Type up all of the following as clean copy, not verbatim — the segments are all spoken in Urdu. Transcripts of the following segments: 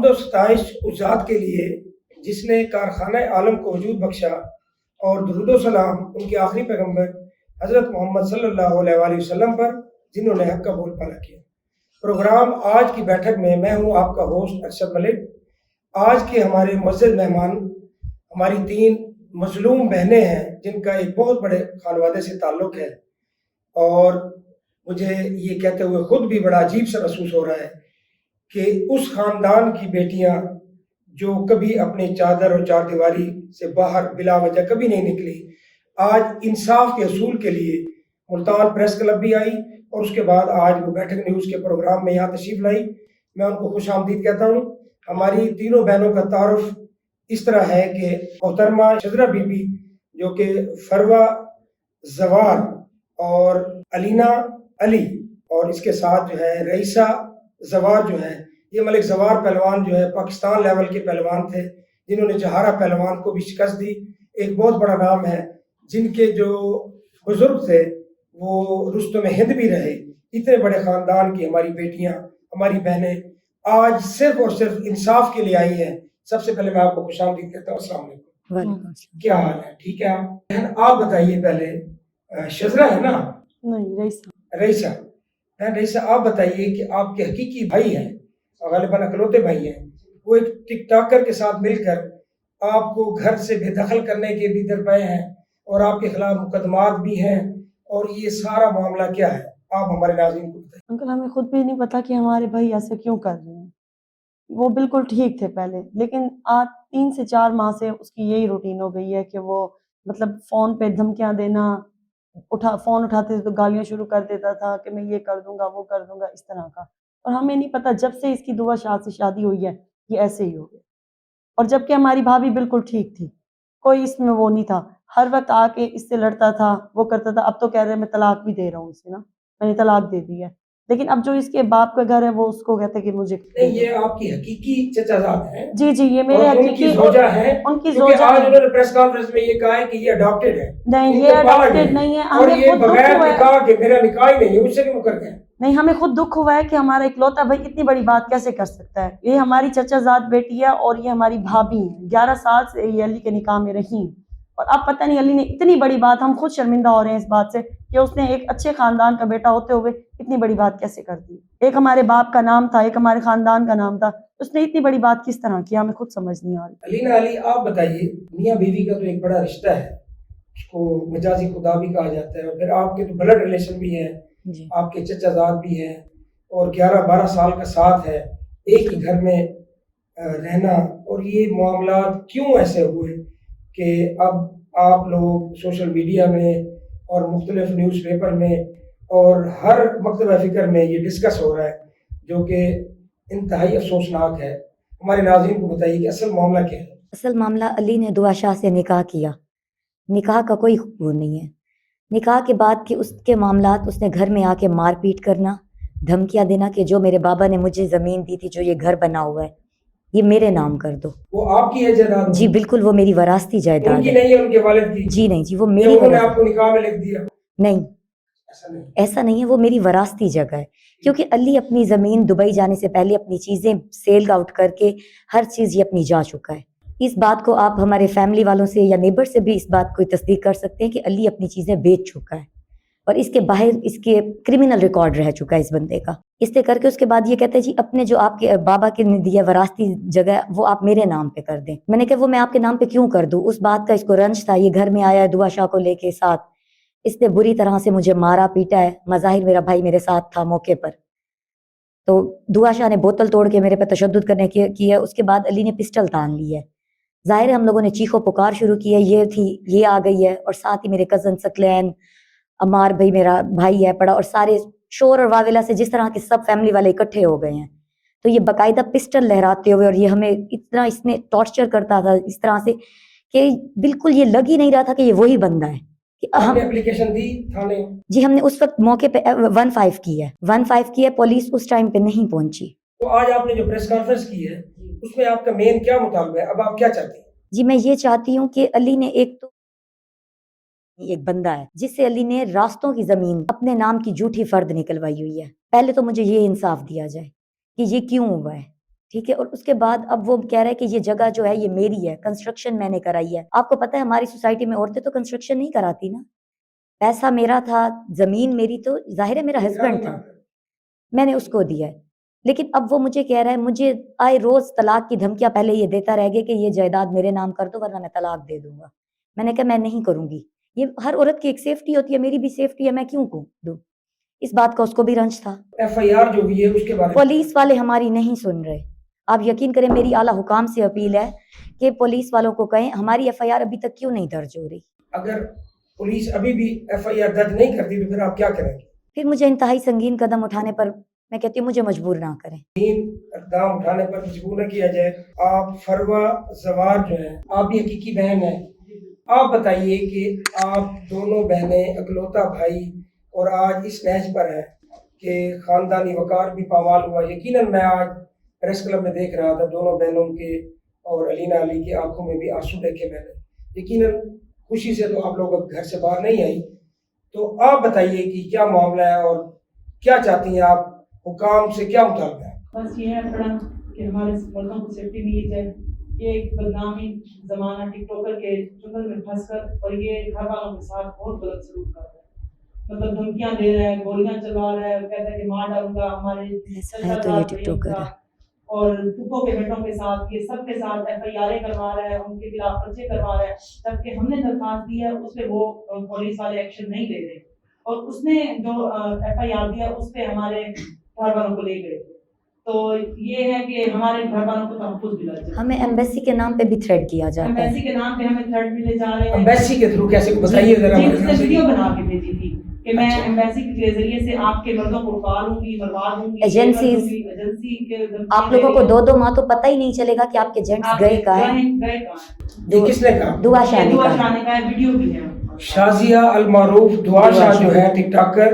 حمد و ستائش اس ذات کے لیے جس نے کارخانہ عالم کو وجود بخشا، اور درود و سلام ان کے آخری پیغمبر حضرت محمد صلی اللہ علیہ وآلہ وسلم پر، جنہوں نے حق کا بول بالا کیا۔ پروگرام آج کی بیٹھک میں میں ہوں آپ کا ہوسٹ ارشد ملک۔ آج کے ہمارے معزز مہمان ہماری 3 مظلوم بہنیں ہیں جن کا ایک بہت بڑے خانوادے سے تعلق ہے، اور مجھے یہ کہتے ہوئے خود بھی بڑا عجیب سا محسوس ہو رہا ہے کہ اس خاندان کی بیٹیاں جو کبھی اپنی چادر اور چار دیواری سے باہر بلا وجہ کبھی نہیں نکلی، آج انصاف کے اصول کے لیے ملتان پریس کلب بھی آئی، اور اس کے بعد آج وہ بیٹھک نیوز کے پروگرام میں یہاں تشریف لائی۔ میں ان کو خوش آمدید کہتا ہوں۔ ہماری تینوں بہنوں کا تعارف اس طرح ہے کہ محترمہ شذرا بی بی جو کہ فروہ زوار اور علینا علی، اور اس کے ساتھ جو ہے رئیسہ زوار جو ہے، یہ ملک زوار پہلوان جو ہے پاکستان لیول کے پہلوان تھے، جنہوں نے جہارہ پہلوان کو بھی شکست دی، ایک بہت بڑا نام ہے۔ جن کے جو بزرگ تھے وہ رستم ہند بھی رہے۔ اتنے بڑے خاندان کی ہماری بیٹیاں، ہماری بہنیں آج صرف اور صرف انصاف کے لیے آئی ہیں۔ سب سے پہلے میں آپ کو خوش آمدید کہتا ہوں۔ السلام علیکم، کیا حال ہے؟ ٹھیک ہے آپ بتائیے پہلے، شذرا ہے نا؟ نہیں، رئیسہ رئیسہ آپ بتائیے کہ آپ کے حقیقی بھائی ہیں، غالباً اکلوتے بھائی ہیں، وہ ایک ٹک ٹاکر کے ساتھ مل کر آپ کو گھر سے بے دخل کرنے کے بھی درپے ہیں، اور آپ کے خلاف مقدمات بھی ہیں، اور یہ سارا معاملہ کیا ہے؟ آپ ہمارے ناظرین کو بتائیں۔ انکل ہمیں خود بھی نہیں پتا کہ ہمارے بھائی ایسے کیوں کر رہے ہیں۔ وہ بالکل ٹھیک تھے پہلے، لیکن آج 3 سے 4 ماہ سے اس کی یہی روٹین ہو گئی ہے کہ وہ مطلب فون پہ دھمکیاں دینا، فون اٹھاتے تھے تو گالیاں شروع کر دیتا تھا کہ میں یہ کر دوں گا، وہ کر دوں گا، اس طرح کا۔ اور ہمیں نہیں پتا جب سے اس کی دعا شاد سے شادی ہوئی ہے یہ ایسے ہی ہو گیا، اور جبکہ ہماری بھابھی بالکل ٹھیک تھی، کوئی اس میں وہ نہیں تھا، ہر وقت آ کے اس سے لڑتا تھا، وہ کرتا تھا۔ اب تو کہہ رہے میں طلاق بھی دے رہا ہوں اسے نا، میں نے طلاق دے دی ہے، لیکن اب جو اس کے باپ کا گھر ہے وہ اس کو کہتے کہ مجھے نہیں، یہ آپ کی حقیقی چچا زاد ہیں؟ جی جی، یہ میرے اور حقیقی زوجہ ہیں، ان کی کیونکہ زوجہ آج ہیں۔ انہوں نے پریس کانفرنس میں یہ کہا ہے کہ یہ اڈاپٹیڈ ہے، نہیں، یہ اڈاپٹیڈ نہیں ہے، اور ہمیں یہ خود دکھ بغیر ہوا ہے۔ نکاح کے، میرا نکاح ہی نہیں ہے، اس سے بھی مکر گئے۔ نہیں، ہمیں خود دکھ ہوا ہے کہ ہمارا اکلوتا بھائی اتنی بڑی بات کیسے کر سکتا ہے۔ یہ ہماری چچا زاد بیٹی ہے، اور یہ ہماری بھابھی ہیں، 11 سال سے یہ علی کے نکاح میں رہی ہیں، اور اب پتہ نہیں علی نے اتنی بڑی بات، ہم خود شرمندہ ہو رہے ہیں اس بات سے کہ اس نے ایک اچھے خاندان کا بیٹا ہوتے ہوئے اتنی بڑی بات کیسے کر دی۔ ایک ہمارے باپ کا نام تھا، ایک ہمارے خاندان کا نام تھا، اس نے اتنی بڑی بات کس طرح کی، ہمیں خود سمجھ نہیں آ رہی۔ علینا علی، آپ بتائیے، میاں بیوی کا تو ایک بڑا رشتہ ہے، اس کو مجازی خدا بھی کہا جاتا ہے، اور پھر آپ کے تو بلڈ ریلیشن بھی ہے، آپ کے چچا زاد بھی ہیں، اور 11-12 سال کا ساتھ ہے، ایک ہی گھر میں رہنا، اور یہ معاملات کیوں ایسے ہوئے کہ اب آپ لوگ سوشل میڈیا میں اور مختلف نیوز پیپر میں اور ہر مکتبہ فکر میں یہ ڈسکس ہو رہا ہے، جو کہ انتہائی افسوسناک ہے۔ ہمارے ناظرین کو بتائیے کہ اصل معاملہ کیا ہے؟ اصل معاملہ علی نے دعا شاہ سے نکاح کیا، نکاح کا کوئی وہ نہیں ہے۔ نکاح کے بعد کہ اس کے معاملات، اس نے گھر میں آ کے مار پیٹ کرنا، دھمکیاں دینا کہ جو میرے بابا نے مجھے زمین دی تھی، جو یہ گھر بنا ہوا ہے، یہ میرے نام کر دو۔ وہ آپ کی ہے جائیداد؟ جی بالکل، وہ میری وراثتی جائیداد ہے۔ ان کی نہیں ہے، ان کے والد کی؟ جی نہیں جی، وہ میری انہوں نے آپ کو نکاح میں لکھ دیا؟ نہیں، ایسا نہیں ہے، وہ میری وراثتی جگہ ہے، کیونکہ علی اپنی زمین دبئی جانے سے پہلے اپنی چیزیں سیل آؤٹ کر کے ہر چیز یہ اپنی جا چکا ہے۔ اس بات کو آپ ہمارے فیملی والوں سے یا نیبر سے بھی اس بات کو تصدیق کر سکتے ہیں کہ علی اپنی چیزیں بیچ چکا ہے، اور اس کے باہر اس کے کرمنل ریکارڈ رہ چکا ہے اس بندے کا۔ اس طرح کر کے اس کے بعد یہ کہتے ہیں جی اپنے جو آپ کے بابا کے نے دیا وراثتی جگہ وہ آپ میرے نام پہ کر دیں۔ میں نے کہا وہ میں آپ کے نام پہ کیوں کر دوں؟ اس بات کا اس کو رنج تھا، یہ گھر میں آیا ہے دعا شاہ کو لے کے ساتھ، اس نے بری طرح سے مجھے مارا پیٹا ہے۔ مظاہر میرا بھائی میرے ساتھ تھا موقع پر، تو دعا شاہ نے بوتل توڑ کے میرے پہ تشدد کرنے کی ہے۔ اس کے بعد علی نے پسٹل تان لی ہے، ظاہر ہے ہم لوگوں نے چیخو پکار شروع کی ہے، یہ آ گئی ہے، اور ساتھ ہی میرے کزن سکلین، عمار بھائی میرا بھائی ہے پڑا، اور سارے شور اور واویلا سے جس طرح کے سب فیملی والے اکٹھے ہو گئے ہیں، تو یہ باقاعدہ پسٹل لہراتے ہوئے، اور یہ ہمیں اتنا اس نے ٹارچر کرتا تھا اس طرح سے کہ بالکل یہ لگ ہی نہیں رہا تھا کہ یہ وہی بندہ ہے۔ آپ نے اپلیکیشن دی تھانے؟ جی ہم نے اس وقت موقع پہ 15 کی ہے، 15 کی ہے، پولیس اس ٹائم پہ نہیں پہنچی۔ تو آج آپ نے جو پریس کانفرنس کی ہے اس میں آپ کا مین کیا مطالبہ ہے؟ اب آپ کیا چاہتی ہیں؟ جی میں یہ چاہتی ہوں کہ علی نے ایک بندہ ہے جس سے علی نے راستوں کی زمین اپنے نام کی جھوٹی فرد نکلوائی ہوئی ہے، پہلے تو مجھے یہ انصاف دیا جائے کہ یہ کیوں ہوا ہے۔ ٹھیک ہے. اور اس کے بعد اب وہ کہہ رہا ہے کہ یہ جگہ جو ہے یہ میری ہے, کنسٹرکشن میں نے کرائی ہے. آپ کو پتہ ہے ہماری سوسائٹی میں عورتیں تو کنسٹرکشن نہیں کراتی نا. پیسہ میرا تھا, زمین میری, تو ظاہر ہے میرا ہسبینڈ تھا, میں نے اس کو دیا ہے. لیکن اب وہ مجھے کہہ رہا ہے, مجھے آئے روز طلاق کی دھمکیاں پہلے یہ دیتا رہ گیا کہ یہ جائیداد میرے نام کر دو ورنہ میں طلاق دے دوں گا. میں نے کہا میں نہیں کروں گی, یہ ہر عورت کی ایک سیفٹی ہوتی ہے, میری بھی سیفٹی ہے, میں کیوں دوں. اس بات کا اس کو بھی رنج تھا. FIR جو ہوئی ہے اس کے بارے میں پولیس والے ہماری نہیں سن رہے. آپ یقین کریں, میری اعلیٰ حکام سے اپیل ہے کہ پولیس والوں کو کہیں ہماری FIR ابھی تک کیوں نہیں درج ہو رہی. اگر پولیس ابھی بھی FIR درج نہیں کرتی تو پھر آپ کیا کریں گے؟ پھر مجھے انتہائی سنگین قدم اٹھانے پر, میں کہتی ہوں مجھے مجبور نہ کریں. اقدام اٹھانے پر مجبور نہ کیا جائے. آپ فروہ زوار جو ہے, آپ کی حقیقی بہن ہے, آپ بتائیے کہ آپ دونوں بہنیں اکلوتا بھائی اور آج اس نہج پر ہیں کہ خاندانی وقار بھی پامال ہوا. یقیناً میں آج پریس کلب میں دیکھ رہا تھا دونوں بہنوں کے اور علینا علی کی آنکھوں میں بھی آنسو دیکھے میں نے. یقیناً خوشی سے تو آپ لوگ گھر سے باہر نہیں آئی. تو آپ بتائیے کہ کیا معاملہ ہے اور کیا چاہتی ہیں آپ, حکام سے کیا مطالبہ ہے؟ بس یہ ہے پڑا کہ ہمارے مردوں کو سیفٹی ملی جائے. یہ ایک بدنامی زمانہ ٹک ٹاکر کے چنگل میں پھنس کر, اور یہ گھر والوں کے ساتھ بہت غلط سلوک کر رہا ہے. مطلب دھمکیاں دے رہا ہے, گولیاں چلوا رہا ہے, کہتا ہے کہ مار ڈالوں گا ہمارے ہے تو یہ ٹک ٹاکر ہے. اور پھپھو کے بیٹوں کے ساتھ, یہ سب کے ساتھ FIR کروا رہا ہے, ان کے خلاف پرچے کروا رہا ہے. جبکہ ہم نے درخواست دی ہے اس پہ وہ پولیس والے ایکشن نہیں لے رہے, اور اس نے جو FIR دیا اس پہ ہمارے گھر والوں کو لے گئے. تو یہ ہے کہ ہمارے گھر والوں کو تحفظ ملا جائے. ہمیں ایمبیسی کے نام پہ بھی تھریٹ کیا جاتا ہے. ایمبیسی کے نام پہ ہمیں تھریٹ ملے جا رہے ہیں. ایمبیسی کے تھرو کیسے بتائیے ذرا. جی, اس نے ویڈیو بنا کے بھیجی تھی کہ میں ایمبیسی کے ذریعے سے آپ کے مردوں کو اٹھا لوں گی, مروا دوں گی. ایجنسی کے آپ لوگوں کو 2 ماہ تو پتہ ہی نہیں چلے گا کہ آپ کے ایجنٹس گئے کہاں ہیں. یہ کس نے کہا؟ دعا شاہ نے دعا کہا. شاہ نے کہا, ویڈیو بھی ہے. شازیہ المعروف دعا شاہ جو ہے ٹک ٹاکر,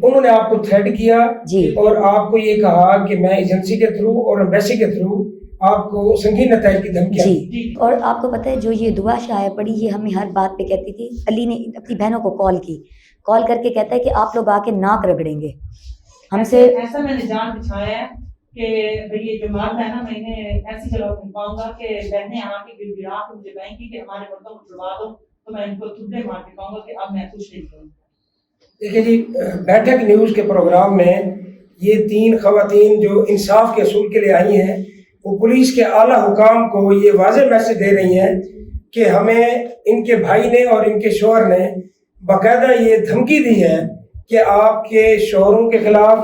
انہوں نے آپ کو تھریٹ کیا جی, اور آپ کو یہ کہا کہ میں ایجنسی کے تھرو اور ایمبیسی کے تھرو آپ کو سنگین نتائج کی دھمکیاں. جی. اور آپ کو پتہ ہے جو یہ دعا شاہ ہے پڑی, یہ ہمیں ہر بات پہ کہتی تھی. علی نے اپنی بہنوں کو کال کر کے کہتا ہے کہ آپ لوگ آ کے ناک رگڑیں گے ہم سے. ایسا میں نے جان بچھایا ہے کہ بھئی یہ جو مرد ہے نا, میں انہیں ایسی جگہ پہنچاؤں گا کہ بہنیں آ کے گڑ گڑا کے مجھے کہیں گی کہ ہمارے مردوں کو چھڑوا دو, تو میں ان کو تھپڑے مار کے کہوں گا کہ اب میں کچھ نہیں کروں. دیکھیں جی, بیٹھک نیوز کے پروگرام میں یہ 3 خواتین جو انصاف کے اصول کے لیے آئی ہیں, وہ پولیس کے اعلیٰ حکام کو یہ واضح میسج دے رہی ہیں کہ ہمیں ان کے بھائی نے اور ان کے شوہر نے باقاعدہ یہ دھمکی دی ہے کہ آپ کے شوہروں کے خلاف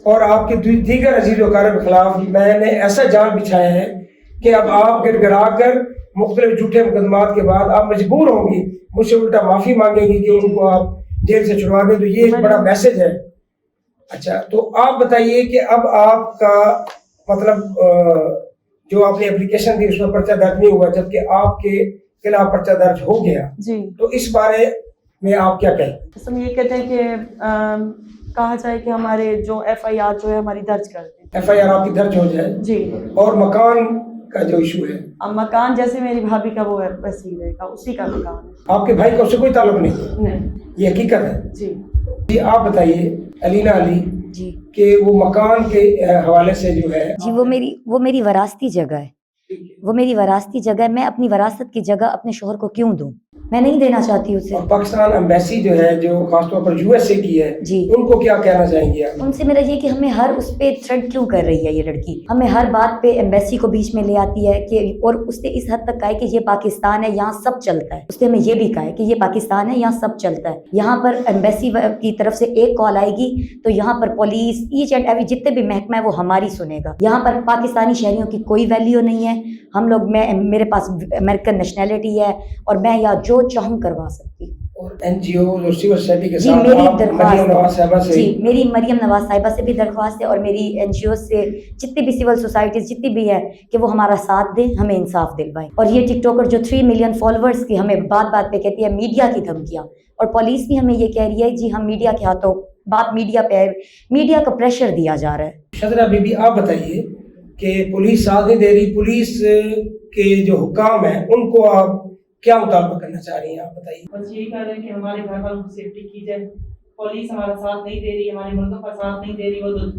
اور آپ کے دیگر عزیز و اقارب کے خلاف میں نے ایسا جال بچھایا ہے کہ اب آپ گڑ گڑا کر مختلف جھوٹے مقدمات کے بعد آپ مجبور ہوں گی مجھ سے الٹا معافی مانگیں گی کہ ان کو آپ جیل سے چھڑوا دیں. تو یہ ایک بڑا میسج ہے. اچھا, تو آپ بتائیے کہ اب آپ کا مطلب جو آپ نے اپلیکیشن دی اس میں پرچہ درج نہیں ہوا, جبکہ آپ کے خلاف پرچہ درج ہو گیا. جی, تو اس بارے میں آپ کیا کہیں؟ ہم یہ کہتے ہیں کہ کہا جائے کہ ہمارے جو FIR جو ہے ہماری درج کر دیں. FIR آپ کی درج ہو جائے. جی. اور مکان کا جو ایشو ہے, اب مکان جیسے میری بھابھی کا وہ ہے ویسے ہی رہے گا, اسی کا مکان ہے. آپ کے بھائی کا اس سے کوئی تعلق نہیں؟ یہ حقیقت ہے. جی. جی, آپ بتائیے علینا علی جی, کہ وہ مکان کے حوالے سے جو ہے. جی, وہ میری وراثتی جگہ ہے. وہ میری وراثتی جگہ ہے. میں اپنی وراثت کی جگہ اپنے شوہر کو کیوں دوں؟ میں نہیں دینا چاہتی اسے. اور پاکستان ایمبیسی جو ہے جو خاص طور پر USA کی ہے, جی, ان کو کیا کہنا چاہیں گے آپ؟ ان سے میرا یہ کہ ہمیں ہر اس پہ تھریٹ کیوں کر رہی ہے یہ لڑکی. ہمیں ہر بات پہ ایمبیسی کو بیچ میں لے آتی ہے کہ, اور اس نے اس حد تک کہا ہے کہ یہ پاکستان ہے, یہاں سب چلتا ہے. اس نے ہمیں یہ بھی کہا ہے کہ یہ پاکستان ہے, یہاں سب چلتا ہے. یہاں پر ایمبیسی کی طرف سے ایک کال آئے گی تو یہاں پر پولیس ایچ اینڈ ایوری جتنے بھی محکمہ ہے وہ ہماری سنے گا. یہاں پر پاکستانی شہریوں کی کوئی ویلیو نہیں ہے. ہم لوگ, میرے پاس امریکن نیشنلٹی ہے اور میں یا جو چاہوں کروا سکتی ہوں. اور NGO اور سول سوسائٹی کے جی, ساتھ میری آپ مریم نواز صاحبہ سے, جی, میری مریم نواز صاحبہ سے بھی درخواست ہے, اور میری NGO سے جتنی بھی سول سوسائٹیز جتنی بھی ہے کہ وہ ہمارا ساتھ دیں, ہمیں انصاف دلوائیں. اور یہ ٹک ٹاکر جو 3 ملین فالوورز کی ہمیں بات پہ کہتی ہے میڈیا کی دھمکیاں, اور پولیس بھی ہمیں یہ کہہ رہی ہے جی ہم میڈیا کے ہاتھوں, بات میڈیا پہ ہے, میڈیا کا پریشر دیا جا رہا ہے. شذرا بی بی, آپ بتائیے کہ پولیس ساتھ نہیں دے رہی, پولیس کے جو حکام ہیں ان کو آپ کیا مطالبہ کرنا چاہ رہی ہیں؟ آپ بتائیے. بس یہی کہہ رہے ہیں کہ ہمارے گھر والوں کی سیفٹی کی جائے. پولیس ہمارا ساتھ نہیں دے رہی, ہمارے مردوں کا ساتھ نہیں دے رہی. وہ